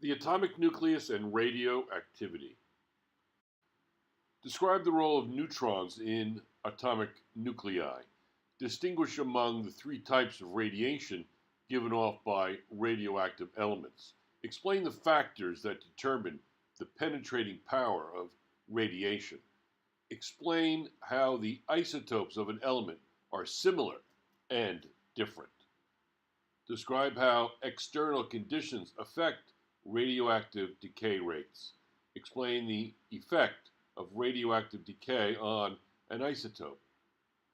The atomic nucleus and radioactivity. Describe the role of neutrons in atomic nuclei. Distinguish among the three types of radiation given off by radioactive elements. Explain the factors that determine the penetrating power of radiation. Explain how the isotopes of an element are similar and different. Describe how external conditions affect radioactive decay rates. Explain the effect of radioactive decay on an isotope.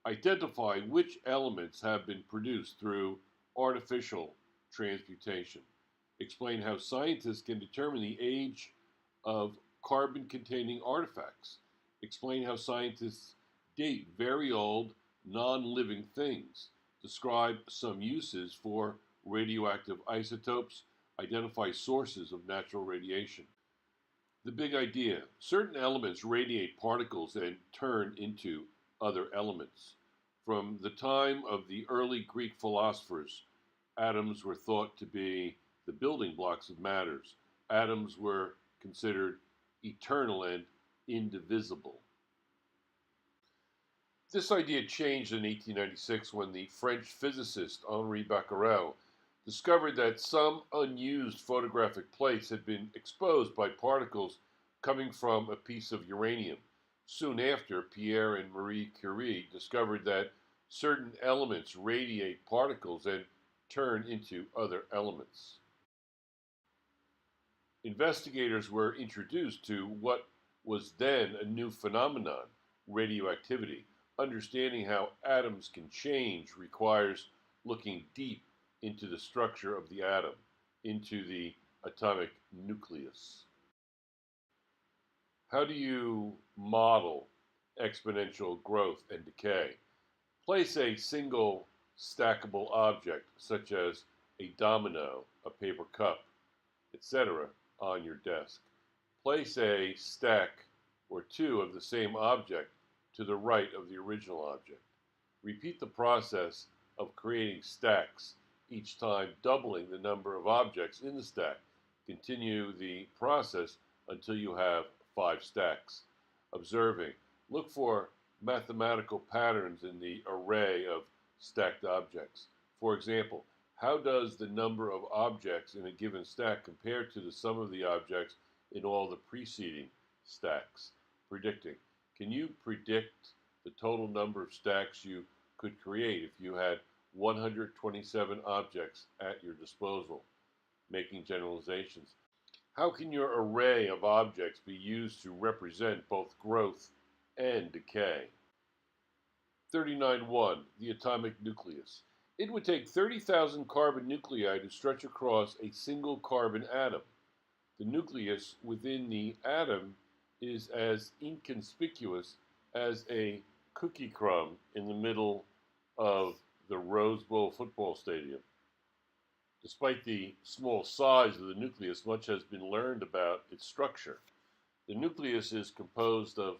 Identify which elements have been produced through artificial transmutation. Explain how scientists can determine the age of carbon-containing artifacts. Explain how scientists date very old, non-living things. Describe some uses for radioactive isotopes. Identify sources of natural radiation. The big idea: certain elements radiate particles and turn into other elements. From the time of the early Greek philosophers, atoms were thought to be the building blocks of matters. Atoms were considered eternal and indivisible. This idea changed in 1896 when the French physicist Henri Becquerel discovered that some unused photographic plates had been exposed by particles coming from a piece of uranium. Soon after, Pierre and Marie Curie discovered that certain elements radiate particles and turn into other elements. Investigators were introduced to what was then a new phenomenon, radioactivity. Understanding how atoms can change requires looking deep into the structure of the atom, into the atomic nucleus. How do you model exponential growth and decay? Place a single stackable object, such as a domino, a paper cup, etc., on your desk. Place a stack or two of the same object to the right of the original object. Repeat the process of creating stacks, each time doubling the number of objects in the stack. Continue the process until you have 5 stacks. Observing, look for mathematical patterns in the array of stacked objects. For example, how does the number of objects in a given stack compare to the sum of the objects in all the preceding stacks? Predicting. Can you predict the total number of stacks you could create if you had 127 objects at your disposal? Making generalizations. How can your array of objects be used to represent both growth and decay? 39.1. The atomic nucleus. It would take 30,000 carbon nuclei to stretch across a single carbon atom. The nucleus within the atom is as inconspicuous as a cookie crumb in the middle of the Rose Bowl football stadium. Despite the small size of the nucleus, much has been learned about its structure. The nucleus is composed of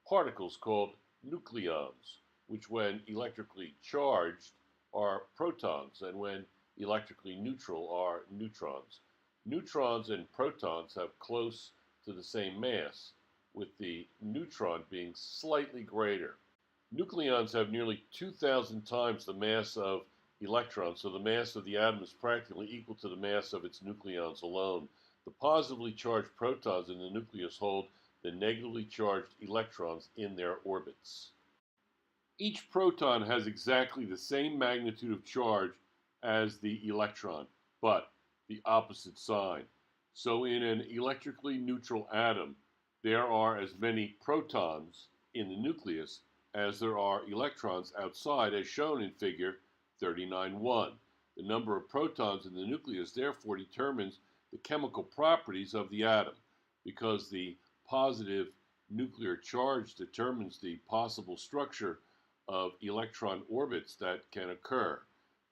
particles called nucleons, which when electrically charged are protons, and when electrically neutral are neutrons. Neutrons and protons have close to the same mass, with the neutron being slightly greater. Nucleons have nearly 2,000 times the mass of electrons, so the mass of the atom is practically equal to the mass of its nucleons alone. The positively charged protons in the nucleus hold the negatively charged electrons in their orbits. Each proton has exactly the same magnitude of charge as the electron, but the opposite sign. So in an electrically neutral atom, there are as many protons in the nucleus as there are electrons outside, as shown in figure 39.1. The number of protons in the nucleus therefore determines the chemical properties of the atom, because the positive nuclear charge determines the possible structure of electron orbits that can occur.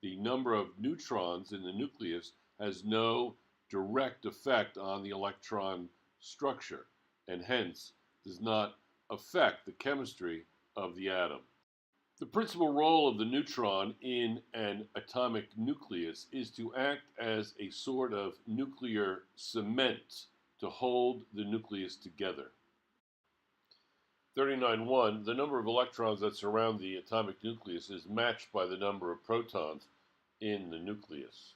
The number of neutrons in the nucleus has no direct effect on the electron structure, and hence does not affect the chemistry of the atom. The principal role of the neutron in an atomic nucleus is to act as a sort of nuclear cement to hold the nucleus together. 39.1. The number of electrons that surround the atomic nucleus is matched by the number of protons in the nucleus.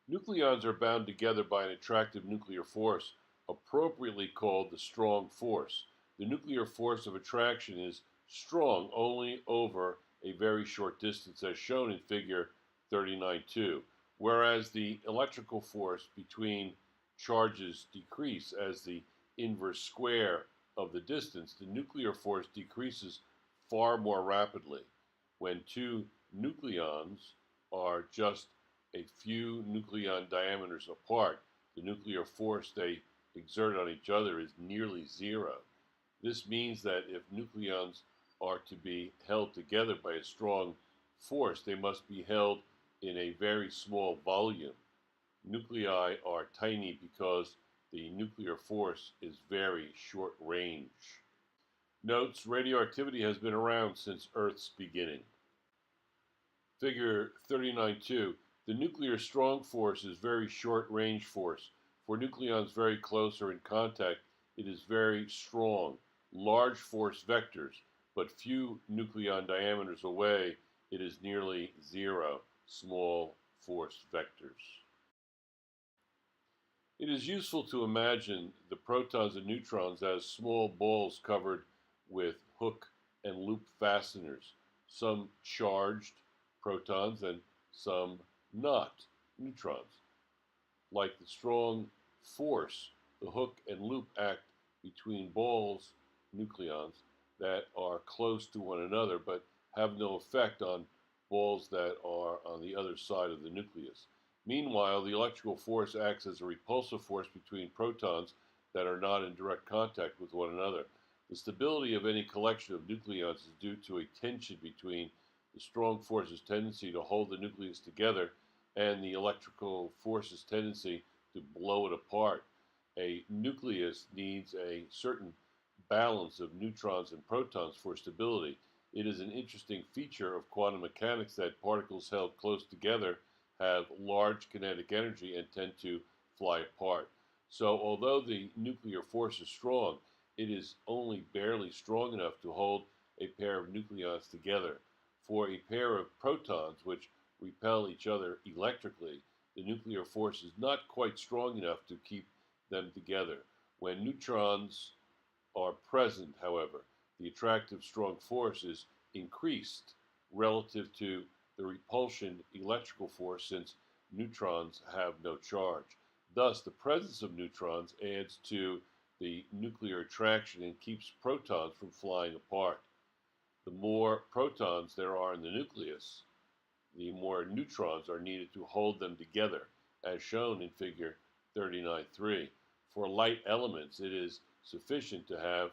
Nucleons are bound together by an attractive nuclear force, appropriately called the strong force. The nuclear force of attraction is strong only over a very short distance, as shown in figure 39.2, whereas the electrical force between charges decrease as the inverse square of the distance. The nuclear force decreases far more rapidly. When two nucleons are just a few nucleon diameters apart, the nuclear force they exert on each other is nearly zero. This means that if nucleons are to be held together by a strong force, they must be held in a very small volume. Nuclei are tiny because the nuclear force is very short range. Notes: radioactivity has been around since Earth's beginning. Figure 39.2. The nuclear strong force is very short range force. For nucleons very close or in contact, it is very strong. Large force vectors, but few nucleon diameters away, it is nearly zero. Small force vectors. It is useful to imagine the protons and neutrons as small balls covered with hook and loop fasteners, some charged protons and some not neutrons. Like the strong force, the hook and loop act between balls, nucleons, that are close to one another but have no effect on balls that are on the other side of the nucleus. Meanwhile, the electrical force acts as a repulsive force between protons that are not in direct contact with one another. The stability of any collection of nucleons is due to a tension between the strong force's tendency to hold the nucleus together and the electrical force's tendency to blow it apart. A nucleus needs a certain balance of neutrons and protons for stability. It is an interesting feature of quantum mechanics that particles held close together have large kinetic energy and tend to fly apart. So, although the nuclear force is strong, it is only barely strong enough to hold a pair of nucleons together. For a pair of protons which repel each other electrically, the nuclear force is not quite strong enough to keep them together. When neutrons are present, however, the attractive strong force is increased relative to the repulsion electrical force, since neutrons have no charge. Thus, the presence of neutrons adds to the nuclear attraction and keeps protons from flying apart. The more protons there are in the nucleus, the more neutrons are needed to hold them together, as shown in figure 39.3. For light elements, it is sufficient to have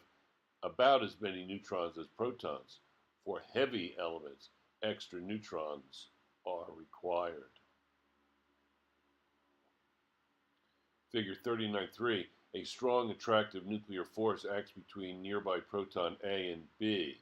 about as many neutrons as protons. For heavy elements, extra neutrons are required. Figure 39.3. A strong attractive nuclear force acts between nearby proton A and B,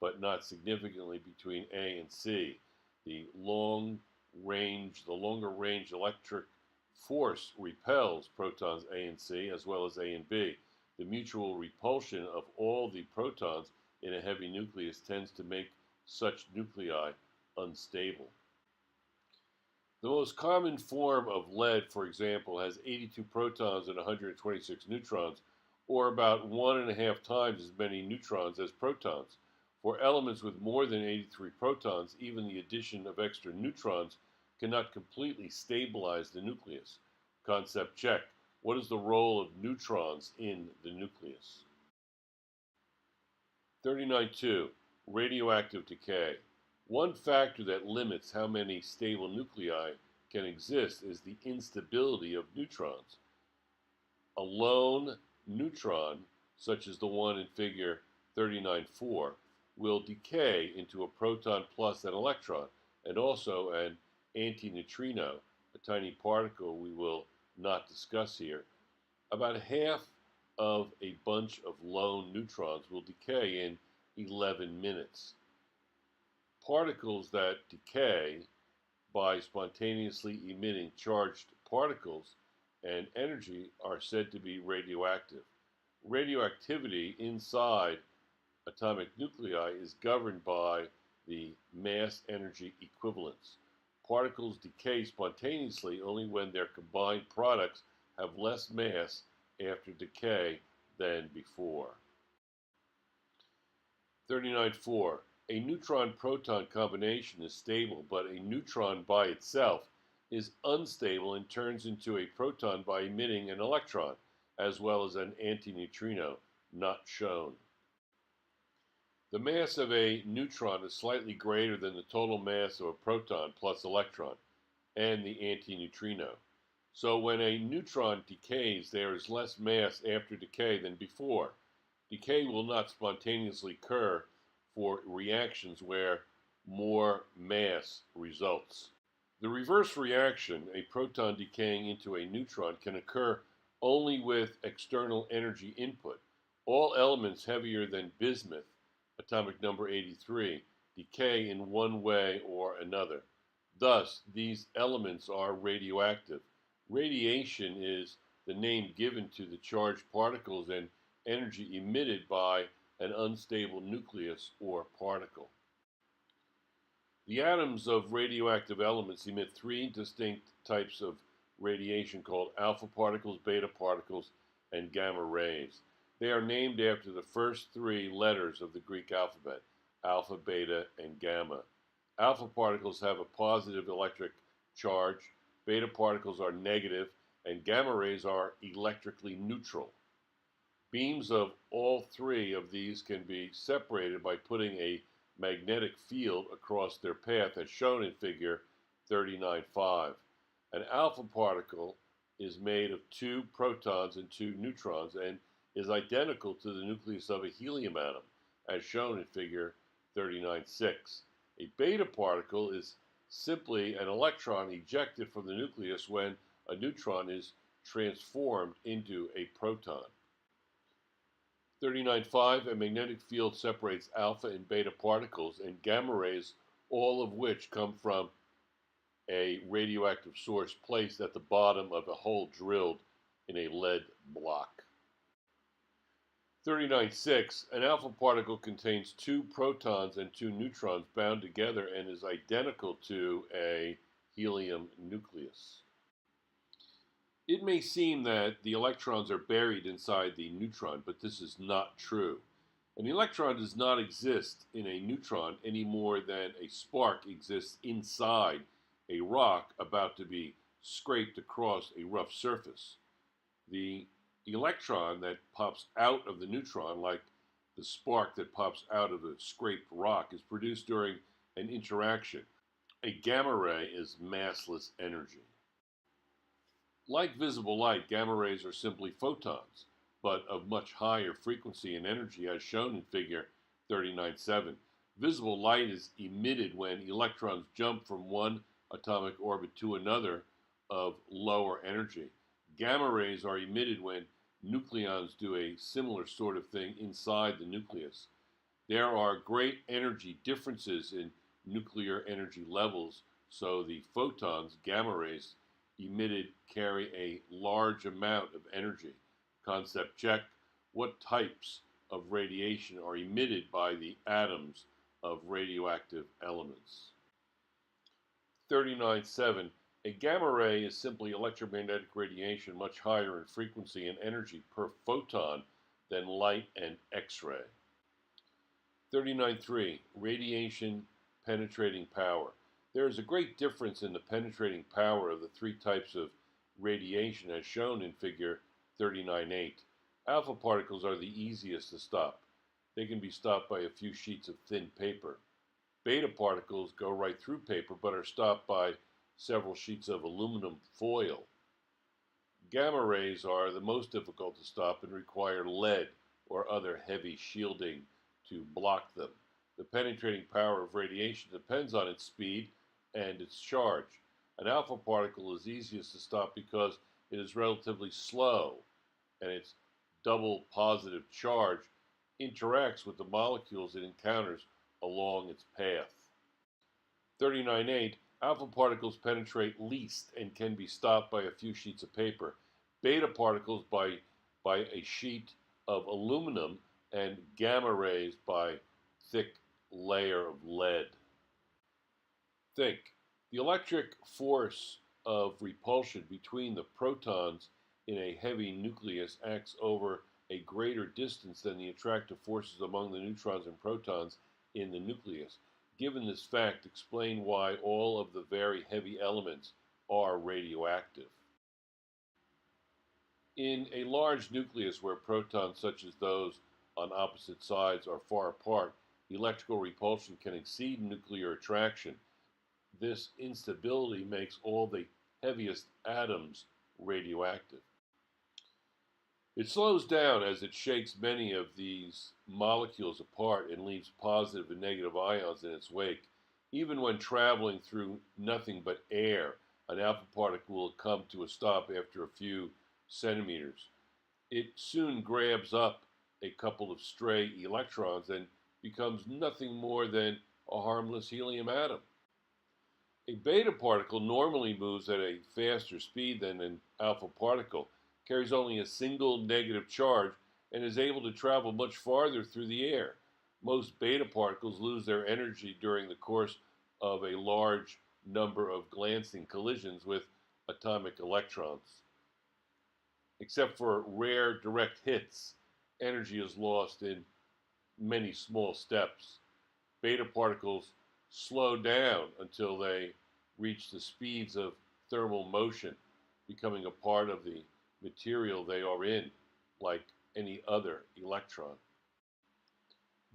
but not significantly between A and C. The longer range electric force repels protons A and C as well as A and B. The mutual repulsion of all the protons in a heavy nucleus tends to make such nuclei unstable. The most common form of lead, for example, has 82 protons and 126 neutrons, or about 1.5 times as many neutrons as protons. For elements with more than 83 protons, even the addition of extra neutrons cannot completely stabilize the nucleus. Concept check. What is the role of neutrons in the nucleus? 39.2. Radioactive decay. One factor that limits how many stable nuclei can exist is the instability of neutrons. A lone neutron, such as the one in figure 39.4, will decay into a proton plus an electron, and also an antineutrino, a tiny particle we will not discuss here. About half of a bunch of lone neutrons will decay in 11 minutes. Particles that decay by spontaneously emitting charged particles and energy are said to be radioactive. Radioactivity inside atomic nuclei is governed by the mass-energy equivalence. Particles decay spontaneously only when their combined products have less mass after decay than before. 39.4. A neutron-proton combination is stable, but a neutron by itself is unstable and turns into a proton by emitting an electron, as well as an antineutrino, not shown. The mass of a neutron is slightly greater than the total mass of a proton plus electron and the antineutrino. So when a neutron decays, there is less mass after decay than before. Decay will not spontaneously occur for reactions where more mass results. The reverse reaction, a proton decaying into a neutron, can occur only with external energy input. All elements heavier than bismuth, atomic number 83, decay in one way or another. Thus, these elements are radioactive. Radiation is the name given to the charged particles and energy emitted by an unstable nucleus or particle. The atoms of radioactive elements emit three distinct types of radiation called alpha particles, beta particles, and gamma rays. They are named after the first three letters of the Greek alphabet, alpha, beta, and gamma. Alpha particles have a positive electric charge, beta particles are negative, and gamma rays are electrically neutral. Beams of all three of these can be separated by putting a magnetic field across their path, as shown in figure 39.5. An alpha particle is made of 2 protons and 2 neutrons and is identical to the nucleus of a helium atom, as shown in figure 39.6. A beta particle is simply an electron ejected from the nucleus when a neutron is transformed into a proton. 39.5. A magnetic field separates alpha and beta particles and gamma rays, all of which come from a radioactive source placed at the bottom of a hole drilled in a lead block. 39.6. An alpha particle contains 2 protons and 2 neutrons bound together and is identical to a helium nucleus. It may seem that the electrons are buried inside the neutron, but this is not true. An electron does not exist in a neutron any more than a spark exists inside a rock about to be scraped across a rough surface. The electron that pops out of the neutron, like the spark that pops out of a scraped rock, is produced during an interaction. A gamma ray is massless energy. Like visible light, gamma rays are simply photons, but of much higher frequency and energy, as shown in figure 39.7. Visible light is emitted when electrons jump from one atomic orbit to another of lower energy. Gamma rays are emitted when nucleons do a similar sort of thing inside the nucleus. There are great energy differences in nuclear energy levels, so the photons, gamma rays, emitted carry a large amount of energy. Concept check. What types of radiation are emitted by the atoms of radioactive elements? 39.7. A gamma ray is simply electromagnetic radiation much higher in frequency and energy per photon than light and X-ray. 39.3. Radiation penetrating power. There is a great difference in the penetrating power of the 3 types of radiation as shown in figure 39.8. Alpha particles are the easiest to stop. They can be stopped by a few sheets of thin paper. Beta particles go right through paper but are stopped by several sheets of aluminum foil. Gamma rays are the most difficult to stop and require lead or other heavy shielding to block them. The penetrating power of radiation depends on its speed and its charge. An alpha particle is easiest to stop because it is relatively slow and its double positive charge interacts with the molecules it encounters along its path. 39.8. Alpha particles penetrate least and can be stopped by a few sheets of paper. Beta particles by a sheet of aluminum, and gamma rays by thick layer of lead. Think. The electric force of repulsion between the protons in a heavy nucleus acts over a greater distance than the attractive forces among the neutrons and protons in the nucleus. Given this fact, explain why all of the very heavy elements are radioactive. In a large nucleus where protons such as those on opposite sides are far apart, electrical repulsion can exceed nuclear attraction. This instability makes all the heaviest atoms radioactive. It slows down as it shakes many of these molecules apart and leaves positive and negative ions in its wake. Even when traveling through nothing but air, an alpha particle will come to a stop after a few centimeters. It soon grabs up a couple of stray electrons and becomes nothing more than a harmless helium atom. A beta particle normally moves at a faster speed than an alpha particle, carries only a single negative charge, and is able to travel much farther through the air. Most beta particles lose their energy during the course of a large number of glancing collisions with atomic electrons. Except for rare direct hits, energy is lost in many small steps. Beta particles slow down until they reach the speeds of thermal motion, becoming a part of the material they are in, like any other electron.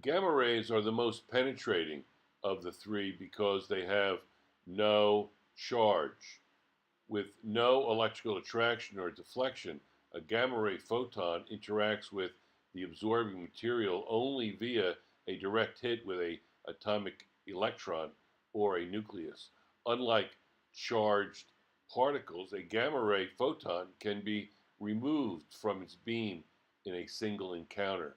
Gamma rays are the most penetrating of the three because they have no charge. With no electrical attraction or deflection, a gamma ray photon interacts with the absorbing material only via a direct hit with an atomic electron or a nucleus. Unlike charged particles, a gamma ray photon can be removed from its beam in a single encounter.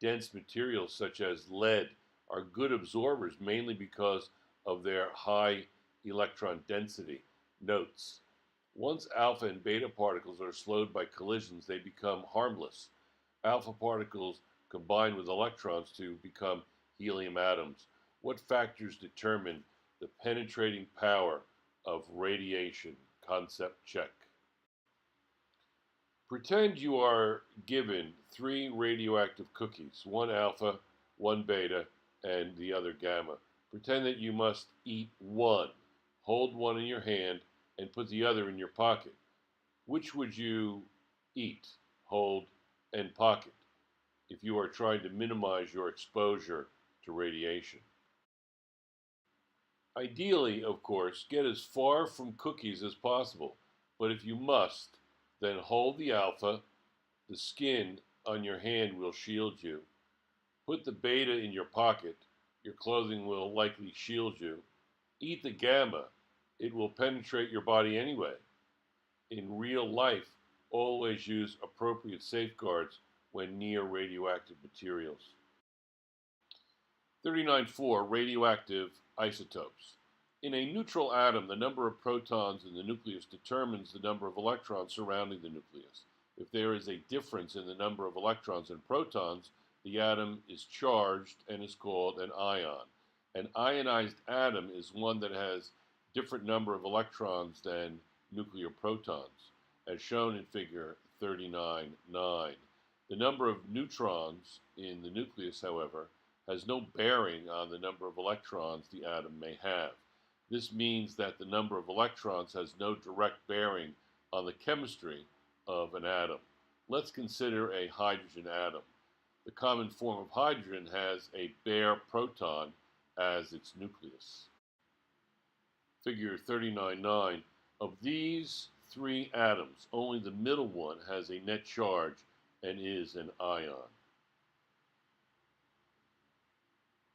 Dense materials such as lead are good absorbers mainly because of their high electron density. Notes: once alpha and beta particles are slowed by collisions, they become harmless. Alpha particles combine with electrons to become helium atoms. What factors determine the penetrating power of radiation? Concept check. Pretend you are given 3 radioactive cookies, one alpha, one beta, and the other gamma. Pretend that you must eat one. Hold one in your hand and put the other in your pocket. Which would you eat, hold, and pocket if you are trying to minimize your exposure to radiation? Ideally, of course, get as far from cookies as possible, but if you must, then hold the alpha. The skin on your hand will shield you. Put the beta in your pocket. Your clothing will likely shield you. Eat the gamma. It will penetrate your body anyway. In real life, always use appropriate safeguards when near radioactive materials. 39.4. Radioactive isotopes. In a neutral atom, the number of protons in the nucleus determines the number of electrons surrounding the nucleus. If there is a difference in the number of electrons and protons, the atom is charged and is called an ion. An ionized atom is one that has different number of electrons than nuclear protons, as shown in figure 39.9. The number of neutrons in the nucleus, however, has no bearing on the number of electrons the atom may have. This means that the number of electrons has no direct bearing on the chemistry of an atom. Let's consider a hydrogen atom. The common form of hydrogen has a bare proton as its nucleus. Figure 39.9. Of these 3 atoms, only the middle one has a net charge and is an ion.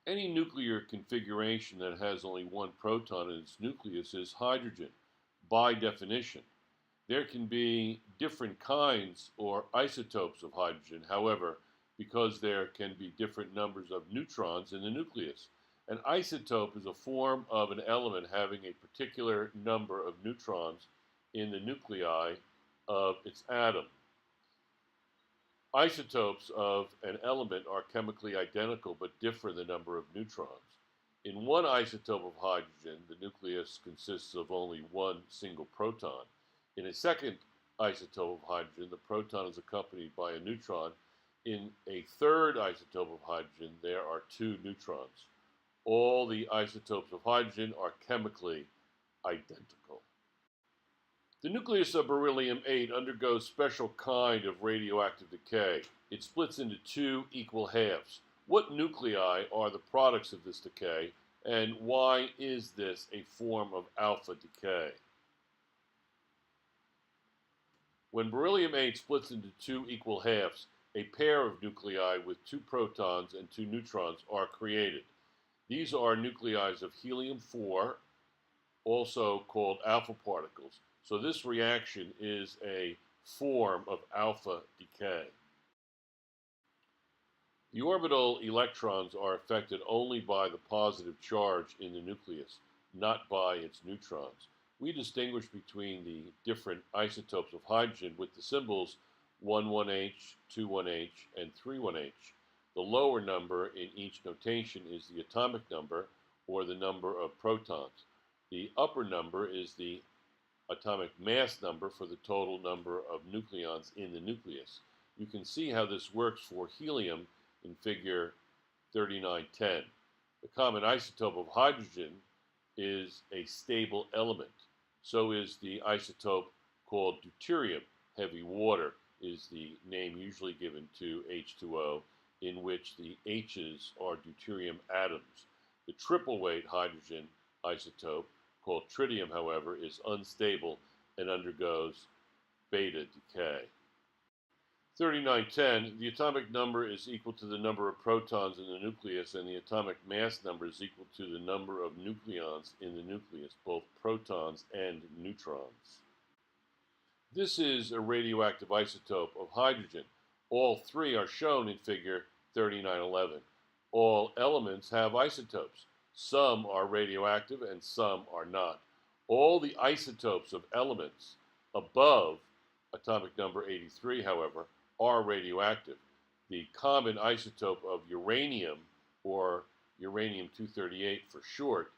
Any nuclear configuration that has only one proton in its nucleus is hydrogen, by definition. There can be different kinds or isotopes of hydrogen. However, because there can be different numbers of neutrons in the nucleus. An isotope is a form of an element having a particular number of neutrons in the nuclei of its atom. Isotopes of an element are chemically identical but differ in the number of neutrons. In one isotope of hydrogen, the nucleus consists of only one single proton. In a second isotope of hydrogen, the proton is accompanied by a neutron. In a third isotope of hydrogen, there are two neutrons. All the isotopes of hydrogen are chemically identical. The nucleus of beryllium-8 undergoes special kind of radioactive decay. It splits into two equal halves. What nuclei are the products of this decay, and why is this a form of alpha decay? When beryllium-8 splits into two equal halves, a pair of nuclei with two protons and two neutrons are created. These are nuclei of helium-4, also called alpha particles. So this reaction is a form of alpha decay. The orbital electrons are affected only by the positive charge in the nucleus, not by its neutrons. We distinguish between the different isotopes of hydrogen with the symbols 11H, 21H, and 31H. The lower number in each notation is the atomic number, or the number of protons. The upper number is the atomic mass number for the total number of nucleons in the nucleus. You can see how this works for helium in figure 3910. The common isotope of hydrogen is a stable element. So is the isotope called deuterium. Heavy water is the name usually given to H2O, in which the H's are deuterium atoms. The triple weight hydrogen isotope, called tritium, however, is unstable and undergoes beta decay. 3910, the atomic number is equal to the number of protons in the nucleus, and the atomic mass number is equal to the number of nucleons in the nucleus, both protons and neutrons. This is a radioactive isotope of hydrogen. All three are shown in figure 3911. All elements have isotopes. Some are radioactive and some are not. All the isotopes of elements above atomic number 83, however, are radioactive. The common isotope of uranium, or uranium-238 for short,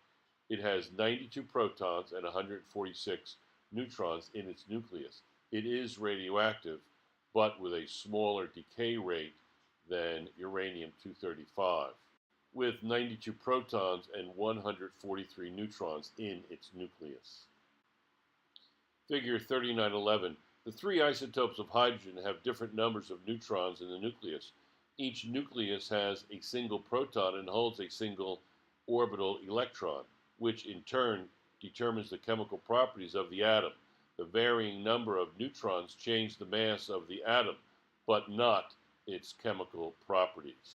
it has 92 protons and 146 neutrons in its nucleus. It is radioactive, but with a smaller decay rate than uranium-235, with 92 protons and 143 neutrons in its nucleus. Figure 3911. The three isotopes of hydrogen have different numbers of neutrons in the nucleus. Each nucleus has a single proton and holds a single orbital electron, which in turn determines the chemical properties of the atom. The varying number of neutrons change the mass of the atom, but not its chemical properties.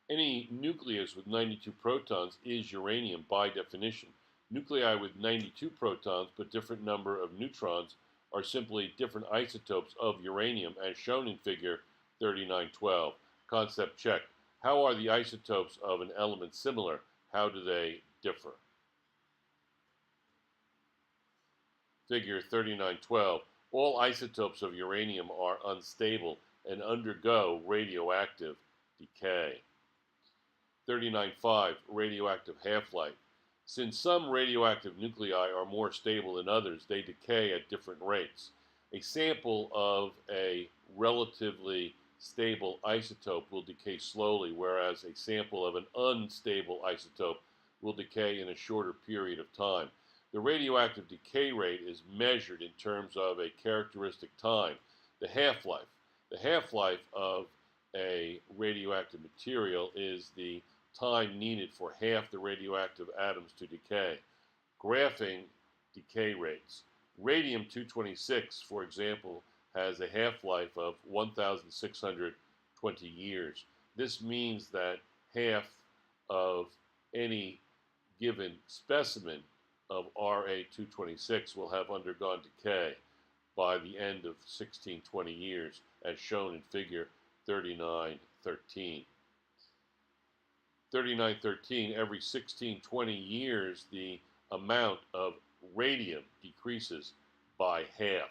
Any nucleus with 92 protons is uranium by definition. Nuclei with 92 protons but different number of neutrons are simply different isotopes of uranium, as shown in figure 3912. Concept check. How are the isotopes of an element similar? How do they differ? Figure 3912. All isotopes of uranium are unstable and undergo radioactive decay. 39.5. Radioactive half-life. Since some radioactive nuclei are more stable than others, they decay at different rates. A sample of a relatively stable isotope will decay slowly, whereas a sample of an unstable isotope will decay in a shorter period of time. The radioactive decay rate is measured in terms of a characteristic time, the half-life. The half-life of a radioactive material is the time needed for half the radioactive atoms to decay. Graphing decay rates. Radium-226, for example, has a half-life of 1,620 years. This means that half of any given specimen of Ra-226 will have undergone decay by the end of 1620 years, as shown in figure 3913. 3913, every 16-20 years, the amount of radium decreases by half.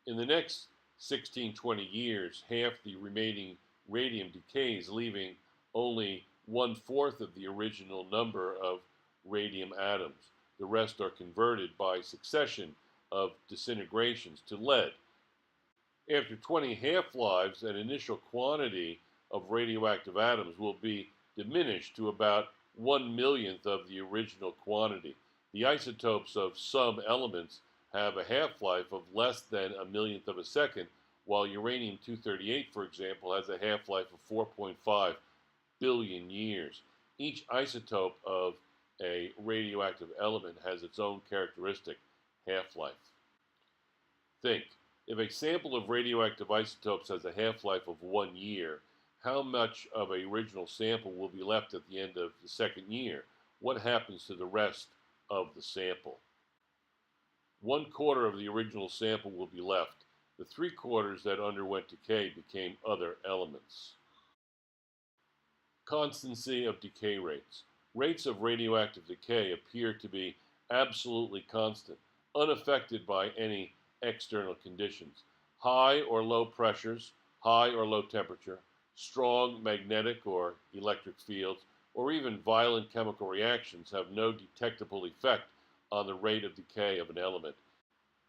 In the next 16-20 years, half the remaining radium decays, leaving only 1/4 of the original number of radium atoms. The rest are converted by succession of disintegrations to lead. After 20 half-lives, an initial quantity of radioactive atoms will be diminished to about 1/millionth of the original quantity. The isotopes of some elements have a half-life of less than a millionth of a second, while uranium-238, for example, has a half-life of 4.5 billion years. Each isotope of a radioactive element has its own characteristic half-life. Think, if a sample of radioactive isotopes has a half-life of 1 year, how much of a original sample will be left at the end of the second year? What happens to the rest of the sample? 1/4 of the original sample will be left. The 3/4 that underwent decay became other elements. Constancy of decay rates. Rates of radioactive decay appear to be absolutely constant, unaffected by any external conditions. High or low pressures, high or low temperature, strong magnetic or electric fields, or even violent chemical reactions have no detectable effect on the rate of decay of an element.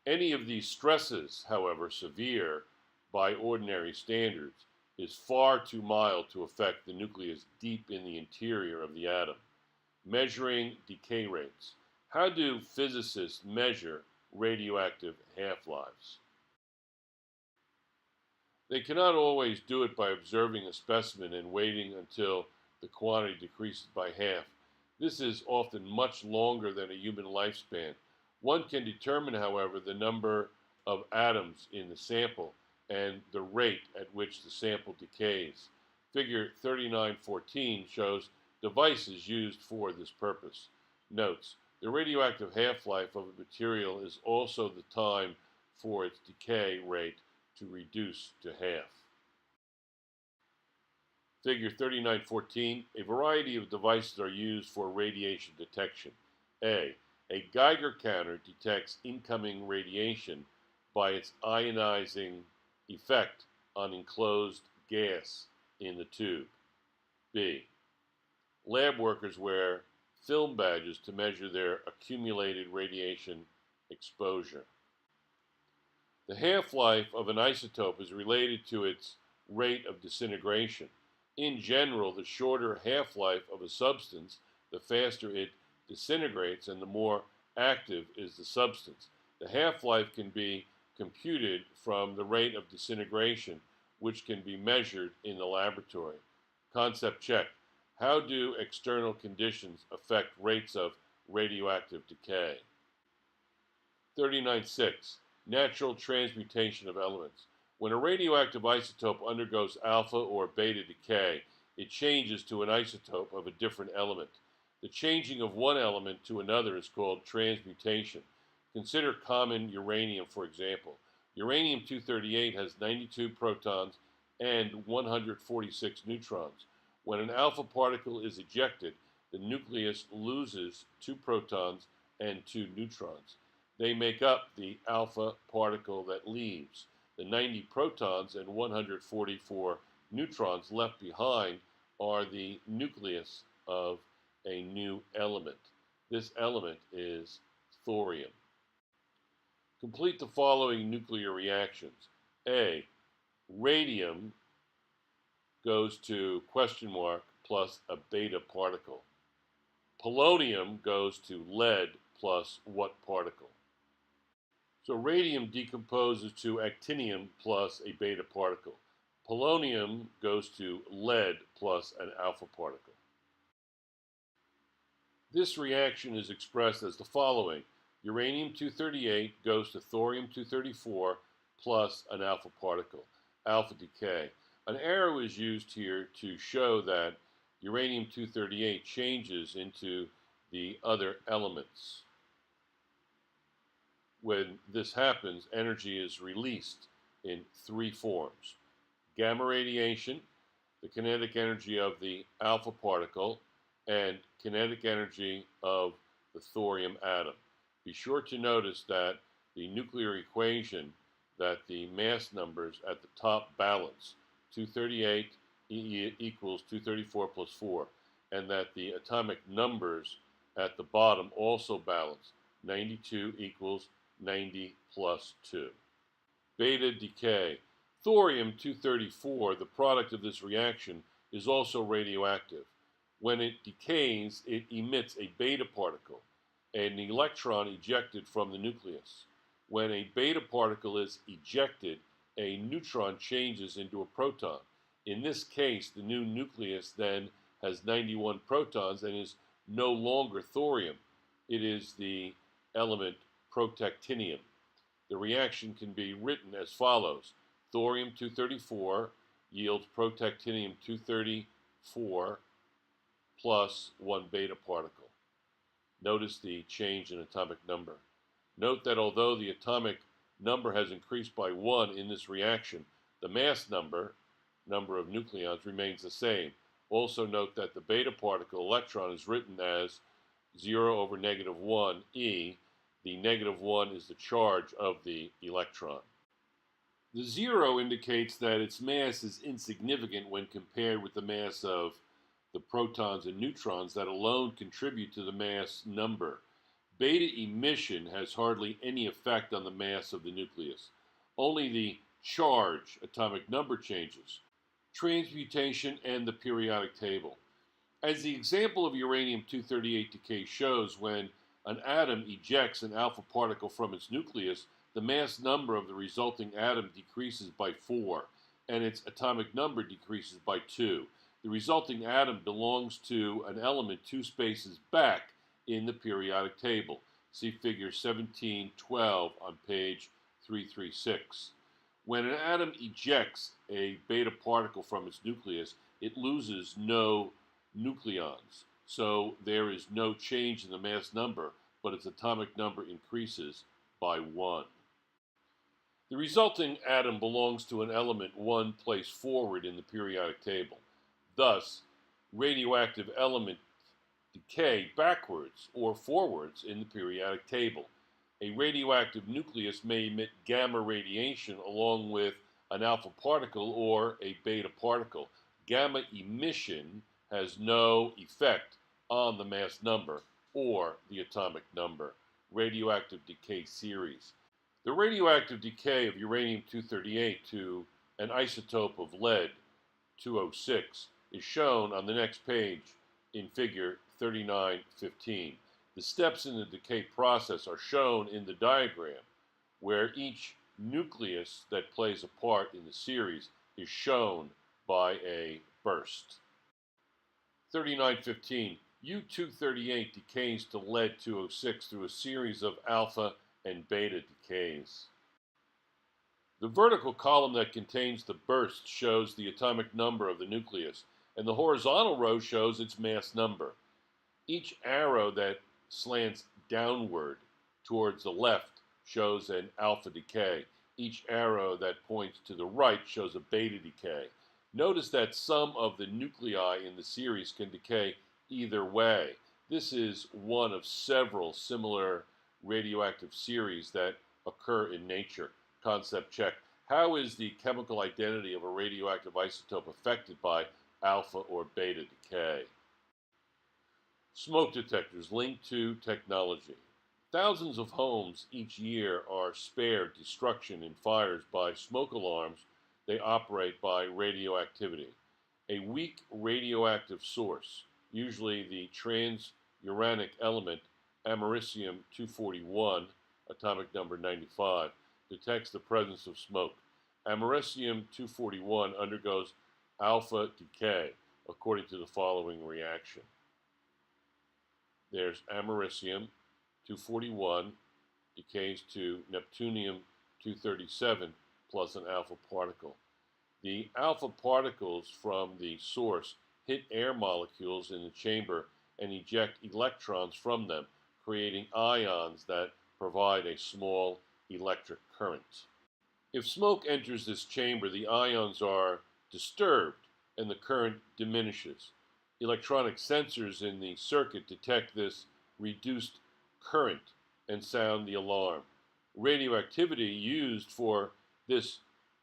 Any of these stresses, however severe by ordinary standards, is far too mild to affect the nucleus deep in the interior of the atom. Measuring decay rates. How do physicists measure radioactive half-lives? They cannot always do it by observing a specimen and waiting until the quantity decreases by half. This is often much longer than a human lifespan. One can determine, however, the number of atoms in the sample and the rate at which the sample decays. Figure 3914 shows devices used for this purpose. Notes: the radioactive half-life of a material is also the time for its decay rate to reduce to half. Figure 3914, a variety of devices are used for radiation detection. A Geiger counter detects incoming radiation by its ionizing effect on enclosed gas in the tube. B. Lab workers wear film badges to measure their accumulated radiation exposure. The half-life of an isotope is related to its rate of disintegration. In general, the shorter half-life of a substance, the faster it disintegrates and the more active is the substance. The half-life can be computed from the rate of disintegration, which can be measured in the laboratory. Concept check. How do external conditions affect rates of radioactive decay? 39.6. Natural transmutation of elements. When a radioactive isotope undergoes alpha or beta decay, it changes to an isotope of a different element. The changing of one element to another is called transmutation. Consider common uranium, for example. Uranium-238 has 92 protons and 146 neutrons. When an alpha particle is ejected, the nucleus loses 2 protons and 2 neutrons. They make up the alpha particle that leaves. The 90 protons and 144 neutrons left behind are the nucleus of a new element. This element is thorium. Complete the following nuclear reactions. A. Radium goes to question mark plus a beta particle. Polonium goes to lead plus what particle? So radium decomposes to actinium plus a beta particle. Polonium goes to lead plus an alpha particle. This reaction is expressed as the following. Uranium-238 goes to thorium-234 plus an alpha particle. Alpha decay. An arrow is used here to show that uranium-238 changes into the other elements. When this happens, energy is released in three forms: gamma radiation, the kinetic energy of the alpha particle, and kinetic energy of the thorium atom. Be sure to notice that the nuclear equation, that the mass numbers at the top balance, 238 equals 234 plus 4, and that the atomic numbers at the bottom also balance, 92 equals 90 plus 2. Beta decay. Thorium-234, the product of this reaction, is also radioactive. When it decays, it emits a beta particle, an electron ejected from the nucleus. When a beta particle is ejected, a neutron changes into a proton. In this case, the new nucleus then has 91 protons and is no longer thorium. It is the element protactinium. The reaction can be written as follows: thorium-234 yields protactinium-234 plus 1 beta particle. Notice the change in atomic number. Note that although the atomic number has increased by 1 in this reaction, the mass number of nucleons, remains the same. Also note that the beta particle electron is written as 0 over negative 1 e. The negative 1 is the charge of the electron. The 0 indicates that its mass is insignificant when compared with the mass of the protons and neutrons that alone contribute to the mass number. Beta emission has hardly any effect on the mass of the nucleus. Only the charge, atomic number, changes. Transmutation and the periodic table. As the example of uranium-238 decay shows, when an atom ejects an alpha particle from its nucleus, the mass number of the resulting atom decreases by 4, and its atomic number decreases by 2. The resulting atom belongs to an element 2 spaces back in the periodic table. See figure 1712 on page 336. When an atom ejects a beta particle from its nucleus, it loses no nucleons, so there is no change in the mass number, but its atomic number increases by 1. The resulting atom belongs to an element 1 placed forward in the periodic table. Thus, radioactive element decay backwards or forwards in the periodic table. A radioactive nucleus may emit gamma radiation along with an alpha particle or a beta particle. Gamma emission has no effect on the mass number or the atomic number. Radioactive decay series. The radioactive decay of uranium-238 to an isotope of lead-206 is shown on the next page in figure 3915. The steps in the decay process are shown in the diagram, where each nucleus that plays a part in the series is shown by a burst. 3915. U-238 decays to lead-206 through a series of alpha and beta decays. The vertical column that contains the burst shows the atomic number of the nucleus, and the horizontal row shows its mass number. Each arrow that slants downward towards the left shows an alpha decay. Each arrow that points to the right shows a beta decay. Notice that some of the nuclei in the series can decay either way. This is one of several similar radioactive series that occur in nature. Concept check. How is the chemical identity of a radioactive isotope affected by alpha or beta decay? Smoke detectors linked to technology. Thousands of homes each year are spared destruction in fires by smoke alarms they operate by radioactivity. A weak radioactive source, usually the transuranic element americium-241, atomic number 95, detects the presence of smoke. Americium-241 undergoes alpha decay according to the following reaction. There's americium-241 decays to neptunium-237 plus an alpha particle. The alpha particles from the source hit air molecules in the chamber and eject electrons from them, creating ions that provide a small electric current. If smoke enters this chamber, the ions are disturbed and the current diminishes. Electronic sensors in the circuit detect this reduced current and sound the alarm. Radioactivity used for this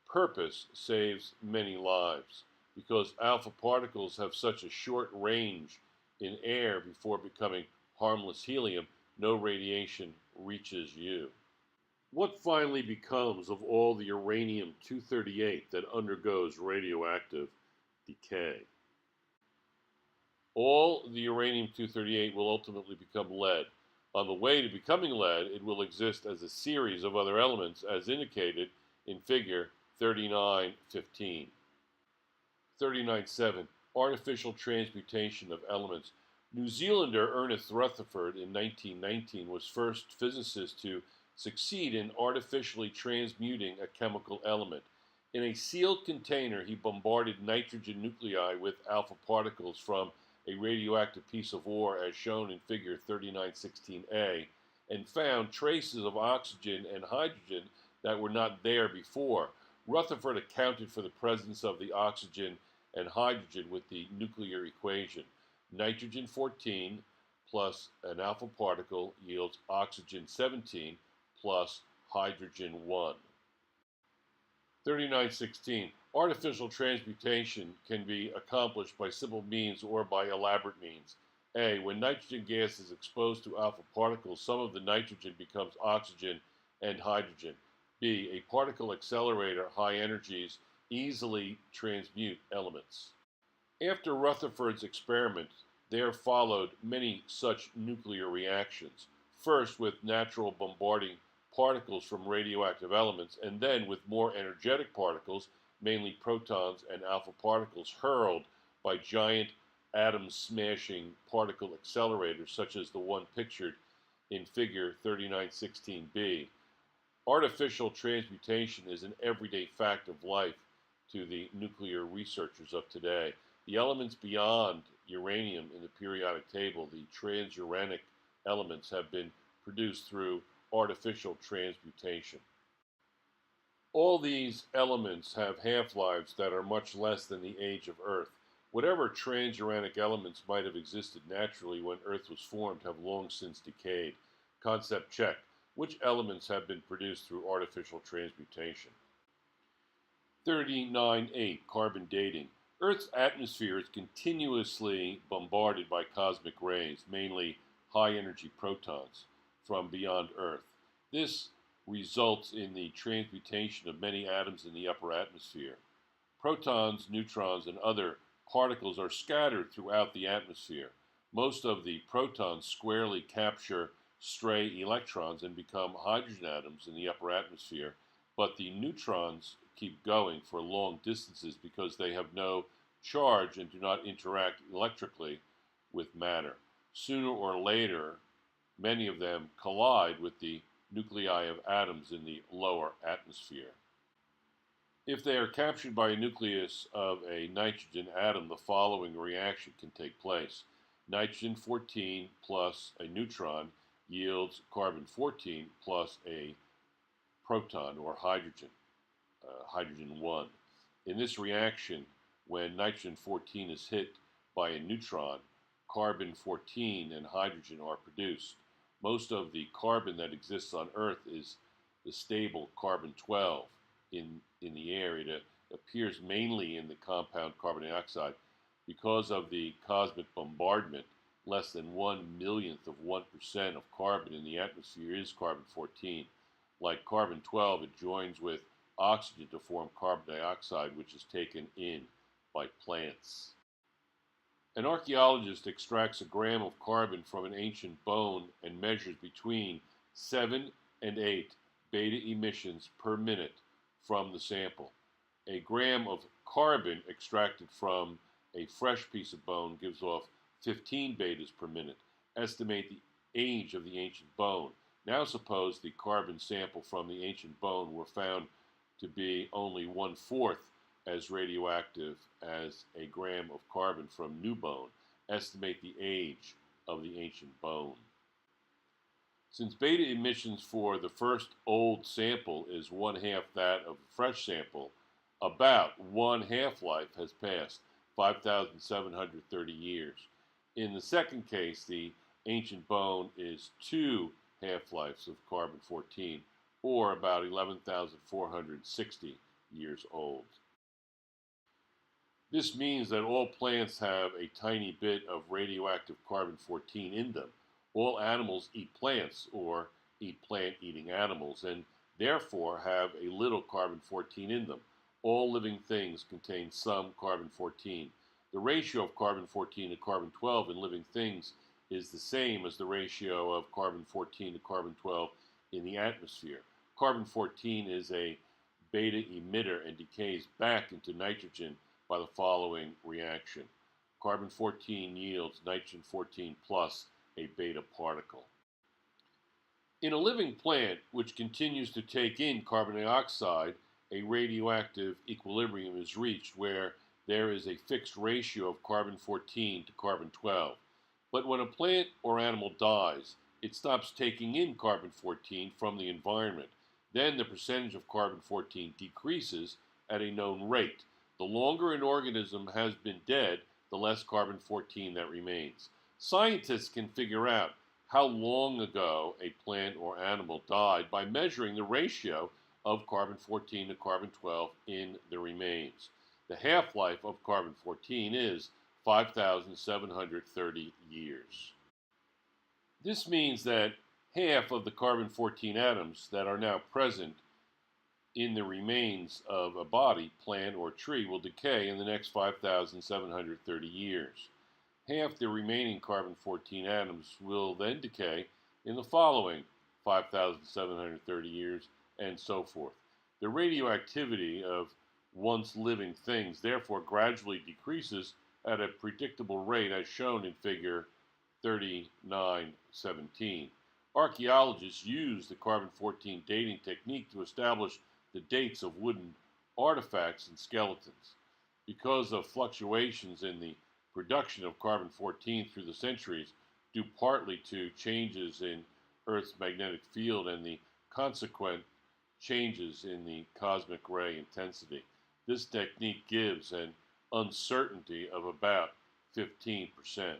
purpose saves many lives because alpha particles have such a short range in air before becoming harmless helium. No radiation reaches you. What finally becomes of all the uranium-238 that undergoes radioactive decay? All the uranium-238 will ultimately become lead. On the way to becoming lead, it will exist as a series of other elements as indicated in figure 3915. 39.7. Artificial transmutation of elements. New Zealander Ernest Rutherford in 1919 was first physicist to succeed in artificially transmuting a chemical element. In a sealed container, he bombarded nitrogen nuclei with alpha particles from a radioactive piece of ore as shown in figure 3916a and found traces of oxygen and hydrogen that were not there before. Rutherford accounted for the presence of the oxygen and hydrogen with the nuclear equation. Nitrogen 14 plus an alpha particle yields oxygen 17 plus hydrogen 1. 3916. Artificial transmutation can be accomplished by simple means or by elaborate means. A. When nitrogen gas is exposed to alpha particles, some of the nitrogen becomes oxygen and hydrogen. B. A particle accelerator, high energies, easily transmute elements. After Rutherford's experiment, there followed many such nuclear reactions, first with natural bombarding particles from radioactive elements, and then with more energetic particles, mainly protons and alpha particles, hurled by giant atom-smashing particle accelerators such as the one pictured in figure 3916b. Artificial transmutation is an everyday fact of life to the nuclear researchers of today. The elements beyond uranium in the periodic table, the transuranic elements, have been produced through artificial transmutation. All these elements have half-lives that are much less than the age of Earth. Whatever transuranic elements might have existed naturally when Earth was formed have long since decayed. Concept check. Which elements have been produced through artificial transmutation? 39.8. Carbon dating. Earth's atmosphere is continuously bombarded by cosmic rays, mainly high-energy protons, from beyond Earth. This results in the transmutation of many atoms in the upper atmosphere. Protons, neutrons, and other particles are scattered throughout the atmosphere. Most of the protons squarely capture stray electrons and become hydrogen atoms in the upper atmosphere, but the neutrons keep going for long distances because they have no charge and do not interact electrically with matter. Sooner or later, many of them collide with the nuclei of atoms in the lower atmosphere. If they are captured by a nucleus of a nitrogen atom, the following reaction can take place. Nitrogen 14 plus a neutron yields carbon 14 plus a proton or hydrogen, hydrogen 1. In this reaction, when nitrogen 14 is hit by a neutron, carbon 14 and hydrogen are produced. Most of the carbon that exists on Earth is the stable carbon 12 in the air. It appears mainly in the compound carbon dioxide. Because of the cosmic bombardment, less than 1/1,000,000th of 1% of carbon in the atmosphere is carbon 14. Like carbon 12, it joins with oxygen to form carbon dioxide, which is taken in by plants. An archaeologist extracts a gram of carbon from an ancient bone and measures between 7 and 8 beta emissions per minute from the sample. A gram of carbon extracted from a fresh piece of bone gives off 15 betas per minute. Estimate the age of the ancient bone. Now suppose the carbon sample from the ancient bone were found to be only 1/4 as radioactive as a gram of carbon from new bone. Estimate the age of the ancient bone. Since beta emissions for the first old sample is one-half that of a fresh sample, about one half-life has passed, 5,730 years. In the second case, the ancient bone is two half-lives of carbon-14, or about 11,460 years old. This means that all plants have a tiny bit of radioactive carbon-14 in them. All animals eat plants or eat plant-eating animals and therefore have a little carbon-14 in them. All living things contain some carbon-14. The ratio of carbon-14 to carbon-12 in living things is the same as the ratio of carbon-14 to carbon-12 in the atmosphere. Carbon-14 is a beta emitter and decays back into nitrogen by the following reaction. Carbon-14 yields nitrogen-14 plus a beta particle. In a living plant which continues to take in carbon dioxide, a radioactive equilibrium is reached where there is a fixed ratio of carbon-14 to carbon-12. But when a plant or animal dies, it stops taking in carbon-14 from the environment. Then the percentage of carbon-14 decreases at a known rate. The longer an organism has been dead, the less carbon-14 that remains. Scientists can figure out how long ago a plant or animal died by measuring the ratio of carbon-14 to carbon-12 in the remains. The half-life of carbon-14 is 5,730 years. This means that half of the carbon-14 atoms that are now present in the remains of a body, plant, or tree will decay in the next 5,730 years. Half the remaining carbon-14 atoms will then decay in the following 5,730 years, and so forth. The radioactivity of once living things therefore gradually decreases at a predictable rate as shown in figure 3917. Archaeologists use the carbon-14 dating technique to establish the dates of wooden artifacts and skeletons. Because of fluctuations in the production of carbon-14 through the centuries, due partly to changes in Earth's magnetic field and the consequent changes in the cosmic ray intensity, this technique gives an uncertainty of about 15%.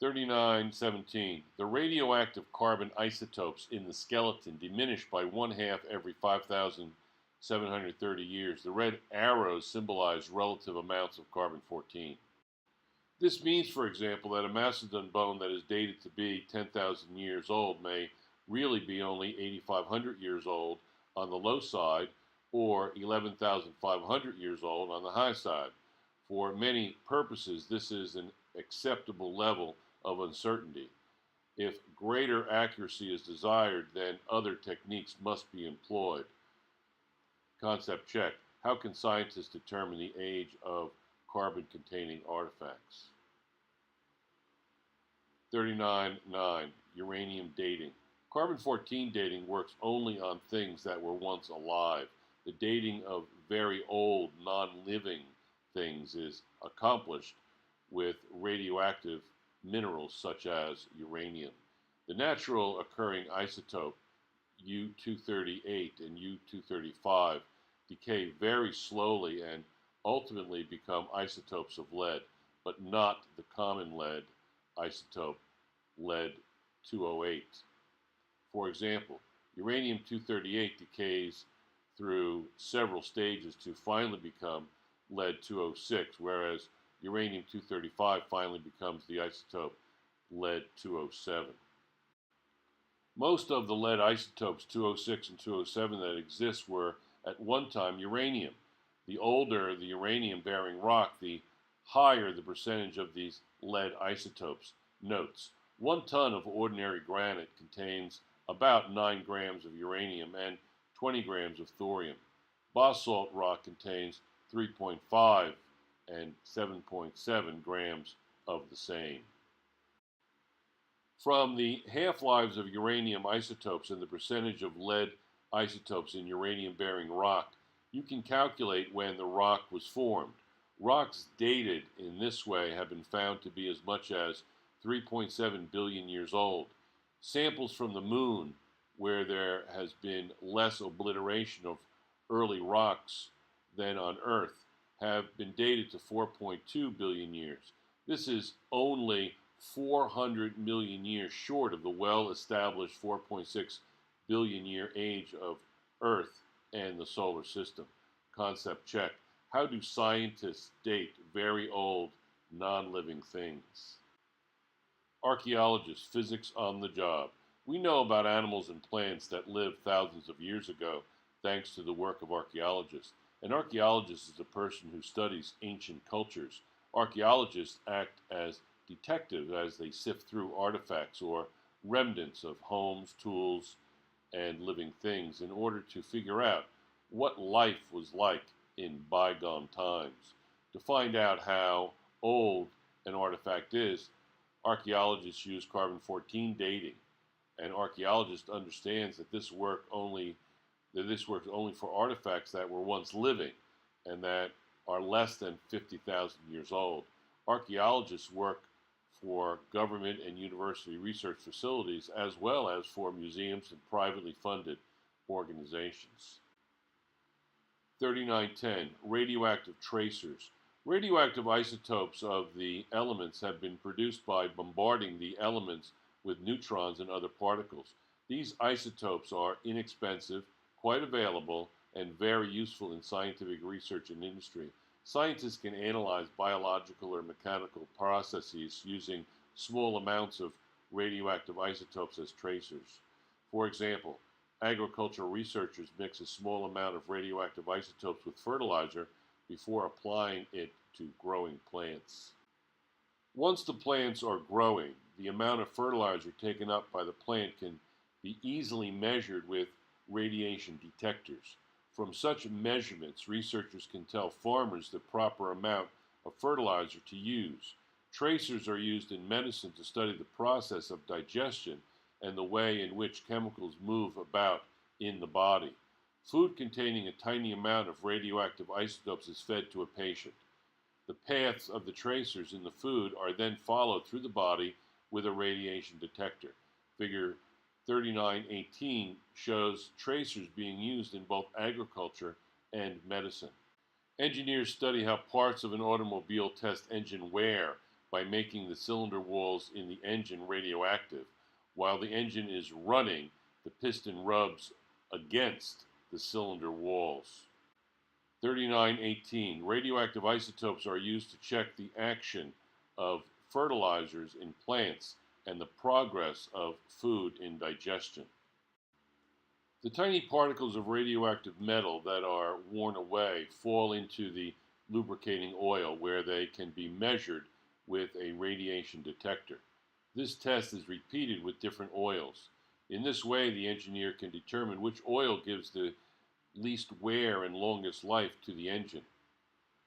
3917. The radioactive carbon isotopes in the skeleton diminish by one-half every 5,730 years. The red arrows symbolize relative amounts of carbon-14. This means, for example, that a mastodon bone that is dated to be 10,000 years old may really be only 8,500 years old on the low side or 11,500 years old on the high side. For many purposes, this is an acceptable level of uncertainty. If greater accuracy is desired, then other techniques must be employed. Concept check. How can scientists determine the age of carbon-containing artifacts? 39.9. Uranium dating. Carbon-14 dating works only on things that were once alive. The dating of very old, non-living things is accomplished with radioactive minerals such as uranium. The natural occurring isotope U-238 and U-235 decay very slowly and ultimately become isotopes of lead, but not the common lead isotope lead-208. For example, uranium-238 decays through several stages to finally become lead-206, whereas uranium-235 finally becomes the isotope lead-207. Most of the lead isotopes 206 and 207 that exist were at one time uranium. The older the uranium-bearing rock, the higher the percentage of these lead isotopes. Notes: 1 ton of ordinary granite contains about 9 grams of uranium and 20 grams of thorium. Basalt rock contains 3.5 and 7.7 grams of the same. From the half-lives of uranium isotopes and the percentage of lead isotopes in uranium-bearing rock, you can calculate when the rock was formed. Rocks dated in this way have been found to be as much as 3.7 billion years old. Samples from the moon, where there has been less obliteration of early rocks than on Earth, have been dated to 4.2 billion years. This is only 400 million years short of the well-established 4.6 billion year age of Earth and the solar system. Concept check. How do scientists date very old, non-living things? Archeologist, physics on the job. We know about animals and plants that lived thousands of years ago thanks to the work of archaeologists. An archaeologist is a person who studies ancient cultures. Archaeologists act as detectives as they sift through artifacts or remnants of homes, tools, and living things in order to figure out what life was like in bygone times. To find out how old an artifact is, archaeologists use carbon-14 dating. An archaeologist understands that this works only for artifacts that were once living and that are less than 50,000 years old. Archaeologists work for government and university research facilities as well as for museums and privately funded organizations. 3910. Radioactive tracers. Radioactive isotopes of the elements have been produced by bombarding the elements with neutrons and other particles. These isotopes are inexpensive, quite available, and very useful in scientific research and industry. Scientists can analyze biological or mechanical processes using small amounts of radioactive isotopes as tracers. For example, agricultural researchers mix a small amount of radioactive isotopes with fertilizer before applying it to growing plants. Once the plants are growing, the amount of fertilizer taken up by the plant can be easily measured with radiation detectors. From such measurements, researchers can tell farmers the proper amount of fertilizer to use. Tracers are used in medicine to study the process of digestion and the way in which chemicals move about in the body. Food containing a tiny amount of radioactive isotopes is fed to a patient. The paths of the tracers in the food are then followed through the body with a radiation detector. Figure 3918 shows tracers being used in both agriculture and medicine. Engineers study how parts of an automobile test engine wear by making the cylinder walls in the engine radioactive. While the engine is running, the piston rubs against the cylinder walls. 3918. Radioactive isotopes are used to check the action of fertilizers in plants and the progress of food in digestion. The tiny particles of radioactive metal that are worn away fall into the lubricating oil where they can be measured with a radiation detector. This test is repeated with different oils. In this way, the engineer can determine which oil gives the least wear and longest life to the engine.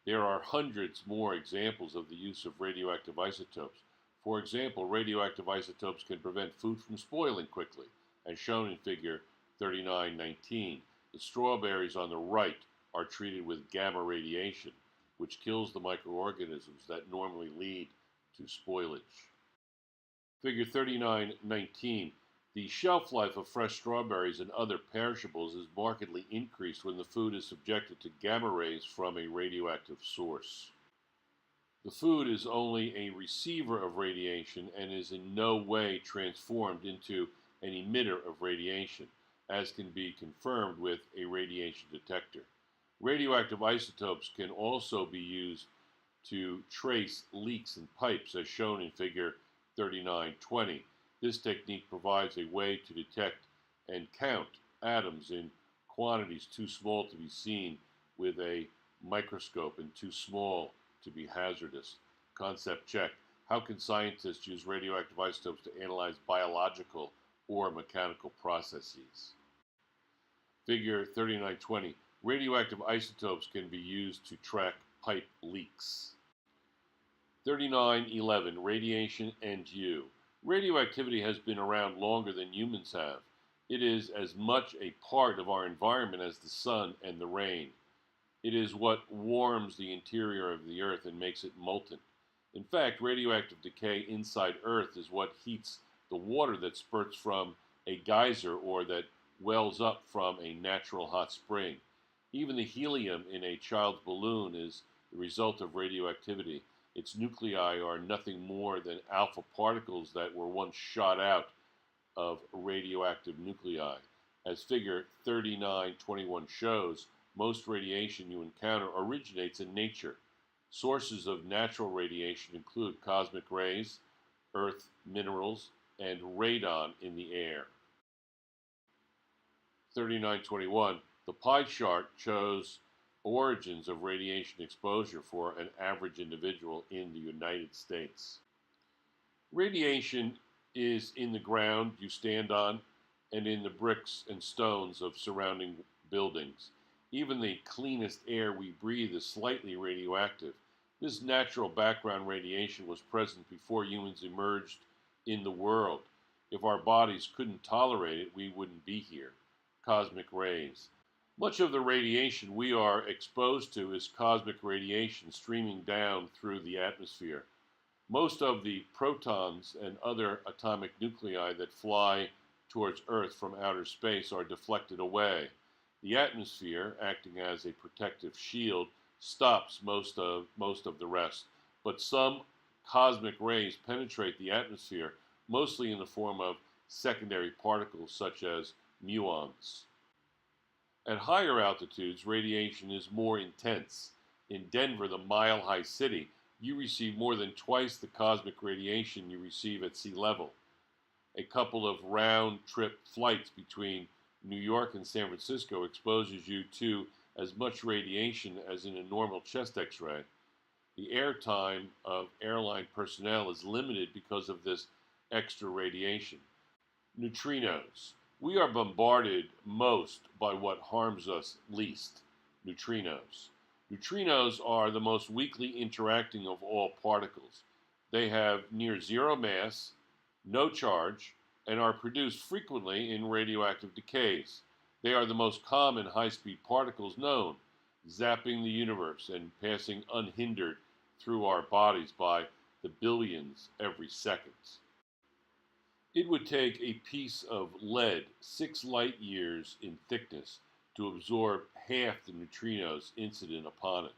There are hundreds more examples of the use of radioactive isotopes. For example, radioactive isotopes can prevent food from spoiling quickly, as shown in figure 3919. The strawberries on the right are treated with gamma radiation, which kills the microorganisms that normally lead to spoilage. Figure 3919. The shelf life of fresh strawberries and other perishables is markedly increased when the food is subjected to gamma rays from a radioactive source. The food is only a receiver of radiation and is in no way transformed into an emitter of radiation, as can be confirmed with a radiation detector. Radioactive isotopes can also be used to trace leaks in pipes, as shown in figure 3920. This technique provides a way to detect and count atoms in quantities too small to be seen with a microscope and too small to be hazardous. Concept check. How can scientists use radioactive isotopes to analyze biological or mechanical processes? Figure 3920. Radioactive isotopes can be used to track pipe leaks. 3911. Radiation and you. Radioactivity has been around longer than humans have. It is as much a part of our environment as the sun and the rain. It is what warms the interior of the Earth and makes it molten. In fact, radioactive decay inside Earth is what heats the water that spurts from a geyser or that wells up from a natural hot spring. Even the helium in a child's balloon is the result of radioactivity. Its nuclei are nothing more than alpha particles that were once shot out of radioactive nuclei. As figure 3921 shows, most radiation you encounter originates in nature. Sources of natural radiation include cosmic rays, earth minerals, and radon in the air. 3921. The pie chart shows origins of radiation exposure for an average individual in the United States. Radiation is in the ground you stand on and in the bricks and stones of surrounding buildings. Even the cleanest air we breathe is slightly radioactive. This natural background radiation was present before humans emerged in the world. If our bodies couldn't tolerate it, we wouldn't be here. Cosmic rays. Much of the radiation we are exposed to is cosmic radiation streaming down through the atmosphere. Most of the protons and other atomic nuclei that fly towards Earth from outer space are deflected away. The atmosphere, acting as a protective shield, stops most of the rest, but some cosmic rays penetrate the atmosphere, mostly in the form of secondary particles such as muons. At higher altitudes, radiation is more intense. In Denver, the mile-high city, you receive more than twice the cosmic radiation you receive at sea level. A couple of round-trip flights between New York and San Francisco exposes you to as much radiation as in a normal chest x-ray. The airtime of airline personnel is limited because of this extra radiation. Neutrinos. We are bombarded most by what harms us least, neutrinos. Neutrinos are the most weakly interacting of all particles. They have near zero mass, no charge, and are produced frequently in radioactive decays. They are the most common high-speed particles known, zapping the universe and passing unhindered through our bodies by the billions every second. It would take a piece of lead 6 light years in thickness to absorb half the neutrinos incident upon it.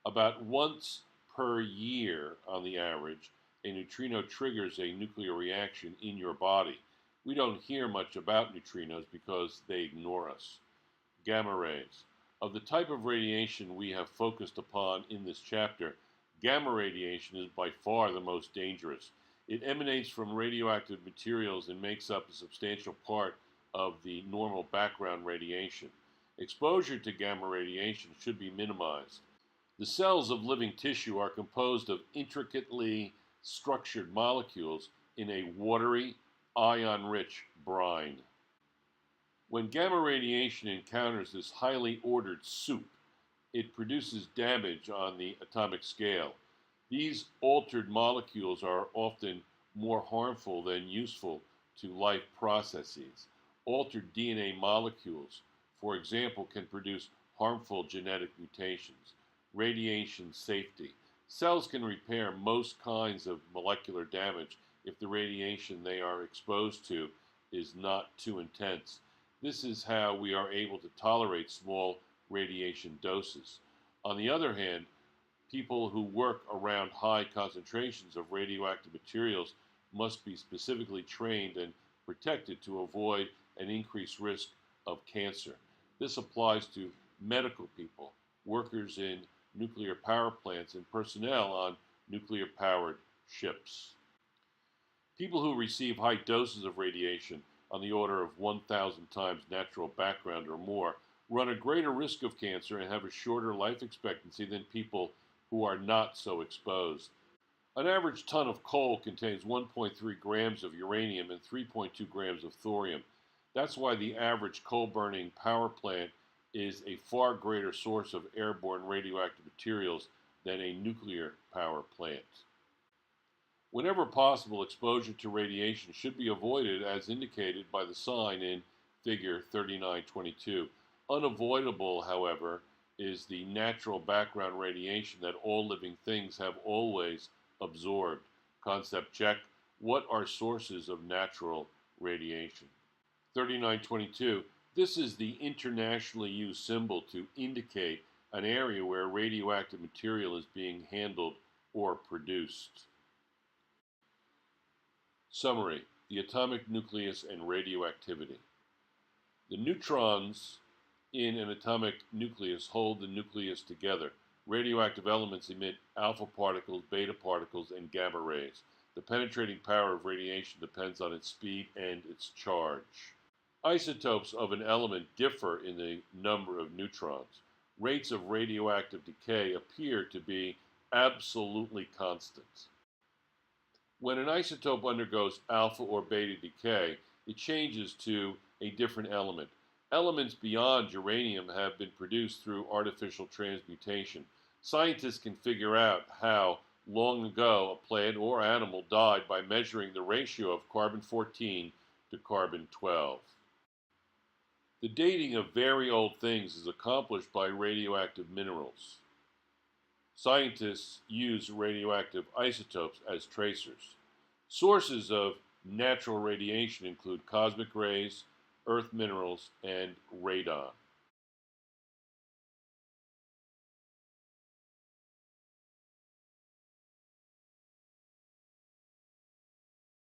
About once per year, on the average, a neutrino triggers a nuclear reaction in your body. We don't hear much about neutrinos because they ignore us. Gamma rays. Of the type of radiation we have focused upon in this chapter, gamma radiation is by far the most dangerous. It emanates from radioactive materials and makes up a substantial part of the normal background radiation. Exposure to gamma radiation should be minimized. The cells of living tissue are composed of intricately structured molecules in a watery, ion-rich brine. When gamma radiation encounters this highly ordered soup, it produces damage on the atomic scale. These altered molecules are often more harmful than useful to life processes. Altered DNA molecules, for example, can produce harmful genetic mutations. Radiation safety. Cells can repair most kinds of molecular damage if the radiation they are exposed to is not too intense. This is how we are able to tolerate small radiation doses. On the other hand, people who work around high concentrations of radioactive materials must be specifically trained and protected to avoid an increased risk of cancer. This applies to medical people, workers in nuclear power plants, and personnel on nuclear-powered ships. People who receive high doses of radiation on the order of 1,000 times natural background or more run a greater risk of cancer and have a shorter life expectancy than people who are not so exposed. An average ton of coal contains 1.3 grams of uranium and 3.2 grams of thorium. That's why the average coal-burning power plant is a far greater source of airborne radioactive materials than a nuclear power plant. Whenever possible, exposure to radiation should be avoided as indicated by the sign in figure 3922. Unavoidable, however, is the natural background radiation that all living things have always absorbed. Concept check. What are sources of natural radiation? 3922. This is the internationally used symbol to indicate an area where radioactive material is being handled or produced. Summary: the atomic nucleus and radioactivity. The neutrons in an atomic nucleus hold the nucleus together. Radioactive elements emit alpha particles, beta particles, and gamma rays. The penetrating power of radiation depends on its speed and its charge. Isotopes of an element differ in the number of neutrons. Rates of radioactive decay appear to be absolutely constant. When an isotope undergoes alpha or beta decay, it changes to a different element. Elements beyond uranium have been produced through artificial transmutation. Scientists can figure out how long ago a plant or animal died by measuring the ratio of carbon-14 to carbon-12. The dating of very old things is accomplished by radioactive minerals. Scientists use radioactive isotopes as tracers. Sources of natural radiation include cosmic rays, earth minerals, and radon.